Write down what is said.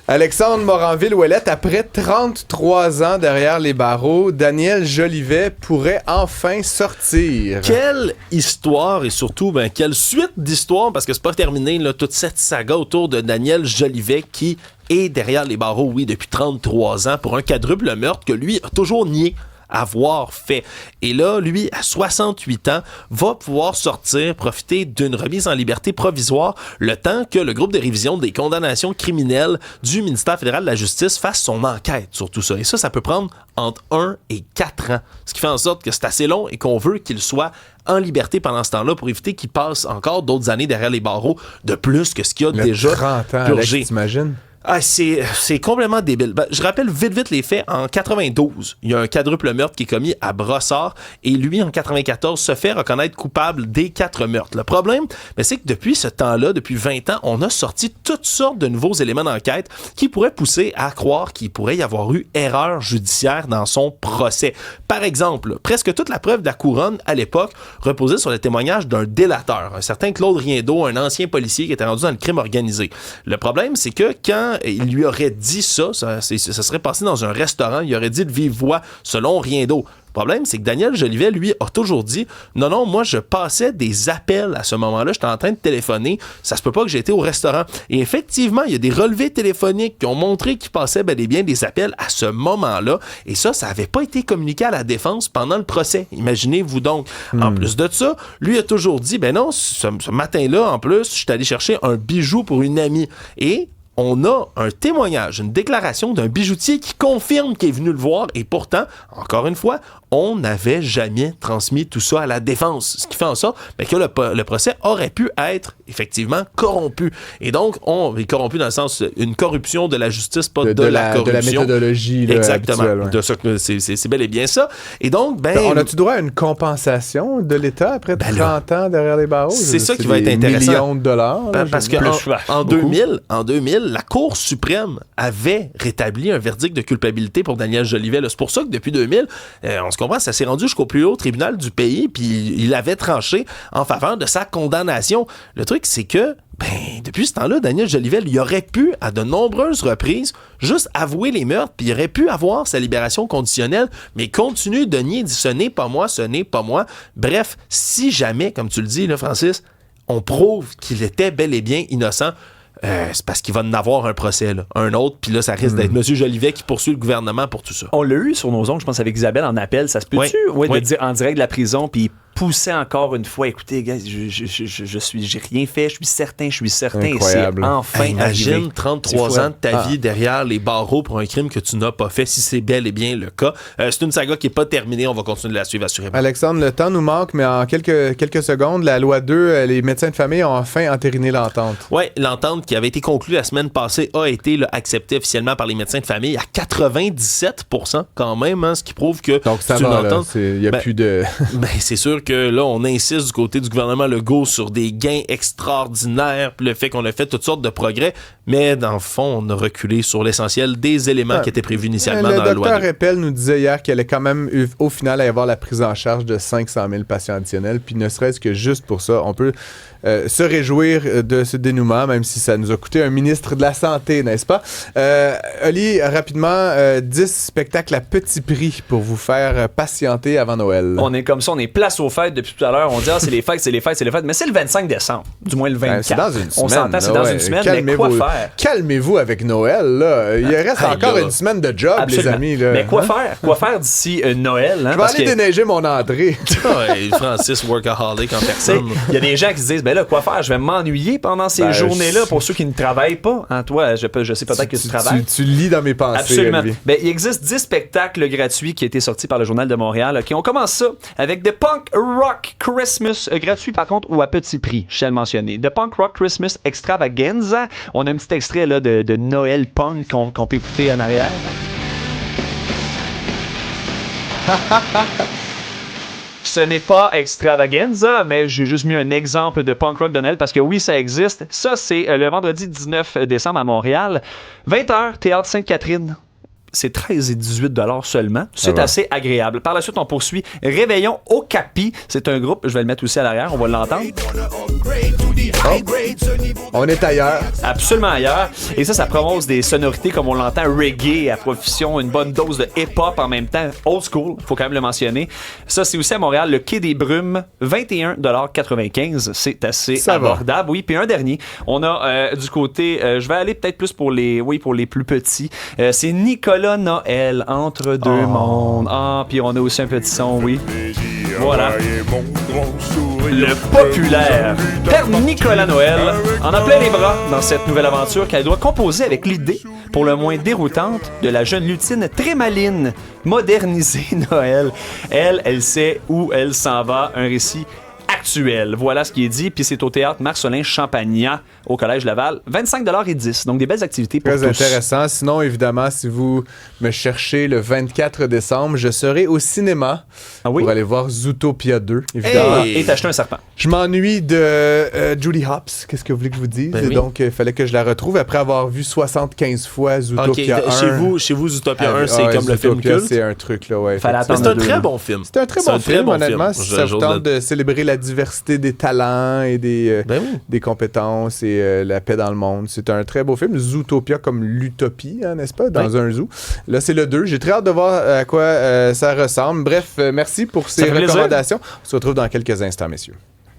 Alexandre Moranville-Ouellette, après 33 ans derrière les barreaux, Daniel Jolivet pourrait enfin sortir. Quelle histoire et surtout, quelle suite d'histoires, parce que c'est pas terminé, là, toute cette saga autour de Daniel Jolivet qui est derrière les barreaux, oui, depuis 33 ans pour un quadruple meurtre que lui a toujours nié avoir fait. Et là, lui, à 68 ans, va pouvoir sortir, profiter d'une remise en liberté provisoire le temps que le groupe de révision des condamnations criminelles du ministère fédéral de la Justice fasse son enquête sur tout ça. Et ça peut prendre entre 1 et 4 ans. Ce qui fait en sorte que c'est assez long et qu'on veut qu'il soit en liberté pendant ce temps-là pour éviter qu'il passe encore d'autres années derrière les barreaux de plus que ce qu'il y a déjà 30 ans, purgé. Alex, t'imagines? Ah, c'est complètement débile. Je rappelle vite les faits. En 92, il y a un quadruple meurtre qui est commis à Brossard et lui, en 94, se fait reconnaître coupable des 4 meurtres. Le problème, c'est que depuis ce temps-là, depuis 20 ans, on a sorti toutes sortes de nouveaux éléments d'enquête qui pourraient pousser à croire qu'il pourrait y avoir eu erreur judiciaire dans son procès. Par exemple, presque toute la preuve de la couronne, à l'époque, reposait sur le témoignage d'un délateur, un certain Claude Riendeau, un ancien policier qui était rendu dans le crime organisé. Le problème, c'est que quand il lui aurait dit ça serait passé dans un restaurant, il aurait dit de vive voix, selon Riendeau. Le problème, c'est que Daniel Jolivet, lui, a toujours dit « Non, moi, je passais des appels à ce moment-là, j'étais en train de téléphoner, ça se peut pas que j'ai été au restaurant. » Et effectivement, il y a des relevés téléphoniques qui ont montré qu'il passait bel et bien des appels à ce moment-là, et ça avait pas été communiqué à la défense pendant le procès. Imaginez-vous donc. En plus de ça, lui a toujours dit « Ben non, ce matin-là, en plus, je suis allé chercher un bijou pour une amie. » Et on a un témoignage, une déclaration d'un bijoutier qui confirme qu'il est venu le voir et pourtant, encore une fois, on n'avait jamais transmis tout ça à la défense. Ce qui fait en sorte que le procès aurait pu être effectivement corrompu. Et donc, on est corrompu dans le sens une corruption de la justice, pas de la corruption. De la méthodologie là, exactement. Habituelle, ouais. De ça, c'est bel et bien ça. Et donc, on a-tu droit à une compensation de l'État après 30 ans derrière les barreaux? C'est ça qui va être intéressant. Millions de dollars. Là, parce qu'en 2000, la Cour suprême avait rétabli un verdict de culpabilité pour Daniel Jolivet. Là. C'est pour ça que depuis 2000, on se comprend, ça s'est rendu jusqu'au plus haut tribunal du pays, puis il avait tranché en faveur de sa condamnation. Le truc, c'est que depuis ce temps-là, Daniel Jolivet, il aurait pu, à de nombreuses reprises, juste avouer les meurtres, puis il aurait pu avoir sa libération conditionnelle, mais continue de nier, dit « ce n'est pas moi, ce n'est pas moi ». Bref, si jamais, comme tu le dis, là, Francis, on prouve qu'il était bel et bien innocent, c'est parce qu'il va en avoir un procès, là, un autre, puis là, ça risque d'être M. Jolivet qui poursuit le gouvernement pour tout ça. On l'a eu sur nos ongles, je pense, avec Isabelle en appel, ça se peut-tu? Oui, de dire en direct de la prison, puis pousser encore une fois, écoutez, gars, j'ai rien fait, je suis certain, incroyable. Et c'est enfin imagine arrivé. 33 ans de ta vie derrière les barreaux pour un crime que tu n'as pas fait, si c'est bel et bien le cas. C'est une saga qui n'est pas terminée, on va continuer de la suivre assurément. Alexandre, le temps nous manque, mais en quelques secondes, la loi 2, les médecins de famille ont enfin entériné l'entente. Oui, l'entente qui avait été conclue la semaine passée a été acceptée officiellement par les médecins de famille à 97% quand même, hein, ce qui prouve que donc ça c'est une entente. Il n'y a plus de... c'est sûr que là, on insiste du côté du gouvernement Legault sur des gains extraordinaires, puis le fait qu'on a fait toutes sortes de progrès, mais dans le fond, on a reculé sur l'essentiel des éléments qui étaient prévus initialement dans la loi. Le docteur Eppel nous disait hier qu'elle allait quand même, au final, y avoir la prise en charge de 500 000 patients additionnels, puis ne serait-ce que juste pour ça, on peut se réjouir de ce dénouement, même si ça nous a coûté un ministre de la Santé, n'est-ce pas? Oli, rapidement, 10 spectacles à petit prix pour vous faire patienter avant Noël. On est comme ça, on est place aux fêtes depuis tout à l'heure. On dit, c'est les fêtes, mais c'est le 25 décembre, du moins le 24. C'est dans une semaine. On s'entend, c'est dans une semaine, mais quoi faire? Calmez-vous avec Noël, là. Il reste encore une semaine de job, absolument. Les amis. Là. Mais quoi faire? Quoi faire d'ici Noël? Hein? Je vais aller déneiger mon entrée. Francis workaholic en personne. Il y a des gens qui se disent, là, quoi faire? Je vais m'ennuyer pendant ces journées-là pour ceux qui ne travaillent pas. Hein, toi, je sais peut-être que tu travailles. Tu lis dans mes pensées. Absolument. Il existe 10 spectacles gratuits qui ont été sortis par le Journal de Montréal, qui ont commencé ça avec The Punk Rock Christmas, gratuit par contre ou à petit prix, je tiens à le mentionner. The Punk Rock Christmas Extravaganza. On a un petit extrait là, de Noël Punk qu'on peut écouter en arrière. Ce n'est pas extravaganza, mais j'ai juste mis un exemple de punk rock de Noël parce que oui, ça existe. Ça, c'est le vendredi 19 décembre à Montréal. 20h, Théâtre Sainte-Catherine. c'est 13 et 18 $ seulement. C'est va. assez agréable. Par la suite, on poursuit Réveillon au Capi. C'est un groupe, je vais le mettre aussi à l'arrière, on va l'entendre. On est ailleurs. Absolument ailleurs. Et ça propose des sonorités comme on l'entend, reggae à profusion, une bonne dose de hip-hop en même temps, old school, faut quand même le mentionner. Ça, c'est aussi à Montréal, le Quai des Brumes, 21,95 $. C'est assez Ça va. abordable. Oui, puis un dernier. On a du côté, je vais aller peut-être plus pour les plus petits. C'est Nicolas Noël, Entre deux mondes. Ah, puis on a aussi un petit son, oui. Voilà. Le populaire Père Nicolas Noël en a plein les bras dans cette nouvelle aventure qu'elle doit composer avec l'idée, pour le moins déroutante, de la jeune lutine très maline, moderniser Noël. Elle sait où elle s'en va. Un récit actuel. Voilà ce qui est dit. Puis c'est au théâtre Marcelin Champagnat, au Collège Laval. 25,10 $. Donc des belles activités pour Très tous. intéressant. Sinon, évidemment, si vous me cherchez le 24 décembre, je serai au cinéma pour aller voir Zootopia 2, évidemment. Et t'acheter un serpent. Je m'ennuie de Julie Hopps. Qu'est-ce que vous voulez que je vous dise? Ben oui. Donc, il fallait que je la retrouve après avoir vu 75 fois Zootopia 1. Chez vous, Zootopia 1, c'est ouais, comme le film Zootopia, culte. c'est un truc, là, ouais. Fallait effectivement. Mais c'est un deux. très bon film. C'est un très bon film, honnêtement. Si ça vous tente de célébrer la diversité des talents et des compétences et la paix dans le monde. C'est un très beau film. Zootopia comme l'utopie, hein, n'est-ce pas? Dans un zoo. Là, c'est le 2. J'ai très hâte de voir à quoi ça ressemble. Bref, merci pour ces Ça fait plaisir. recommandations. On se retrouve dans quelques instants, messieurs.